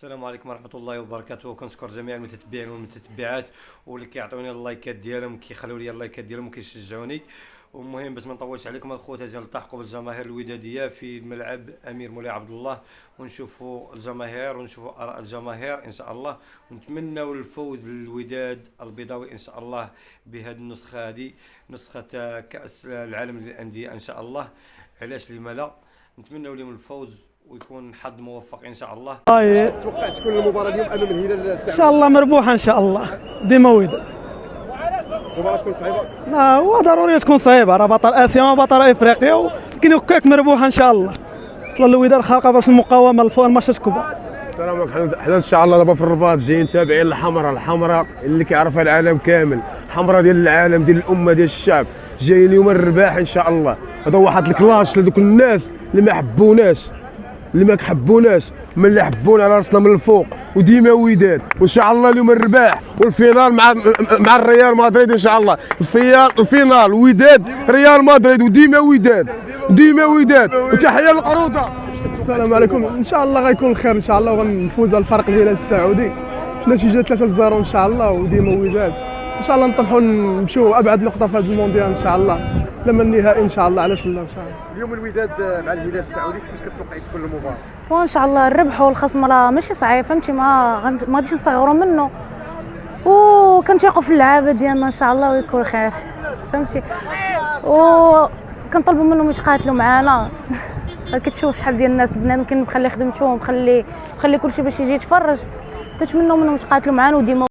السلام عليكم ورحمة الله وبركاته. كنشكر جميع المتتبعين والمتتبعات واللي كيعطوني اللايكات ديالهم، كيخليو لي اللايكات ديالهم وكيشجعوني. والمهم باش ما نطولش عليكم الخوت، اجي نلتحقوا بالجماهير الودادية في ملعب امير مولاي عبد الله ونشوفوا الجماهير ونشوفوا اراء الجماهير ان شاء الله، ونتمنوا الفوز للوداد البيضاوي ان شاء الله بهذه النسخة، هذه نسخة كأس العالم للأندية ان شاء الله. علاش لما لا، نتمنوا لهم الفوز ويكون حظ موفق ان شاء الله. توقع تكون المباراة اليوم امام الهلال الساعة؟ ان شاء الله مربوحه ان شاء الله ديما وداد. المباراة تكون صعيبة؟ لا هو ضروري تكون صعيبه، راه بطل اسيا ما بطل افريقيا، ولكن يوكاك مربوحه ان شاء الله. اصلا الوداد خارقه باش المقاومه الفوق الماتشات كبار. السلام عليكم. حنا ان شاء الله دابا في الرباط جايين تابعين الحمراء اللي كيعرفها العالم كامل، الحمراء ديال العالم ديال الامه ديال الشعب، جايين اليوم الرباح ان شاء الله. هذا واحد الكلاش لدوك الناس اللي ما حبوناش، اللي ما كحبوناش، من اللي حبونا على راسنا من الفوق، وديما وداد. وان شاء الله اليوم الرباح والفينال مع الريال مدريد ان شاء الله. الفينال وداد ريال مدريد، وديما وداد ديما وداد. وتحيه للقروطه. السلام عليكم. ان شاء الله غيكون الخير ان شاء الله، وغنفوزوا على الفريق الهلال السعودي نتيجه 3-0 ان شاء الله، وديما وداد ان شاء الله نطمحوا نمشيو ابعد نقطه في هذا المونديال ان شاء الله، لما النهائي ان شاء الله. علاش لا ان شاء الله. اليوم الوداد مع الهلال السعودي، كيفاش كتوقعي تكون المباراة؟ وان شاء الله نربحوا. الخصم راه ماشي صعيب، فهمتي، ما غاديش نصغروا منه، وكنتيقوا في اللعابه ديالنا ان شاء الله ويكون خير، فهمتي. وكنطلبوا منهم يتقاتلوا معنا. كتشوف شحال ديال الناس بنادم كنخلي خدمتهم، مخلي كلشي باش يجي يتفرج، كنتمنوا منهم يتقاتلوا معنا وديما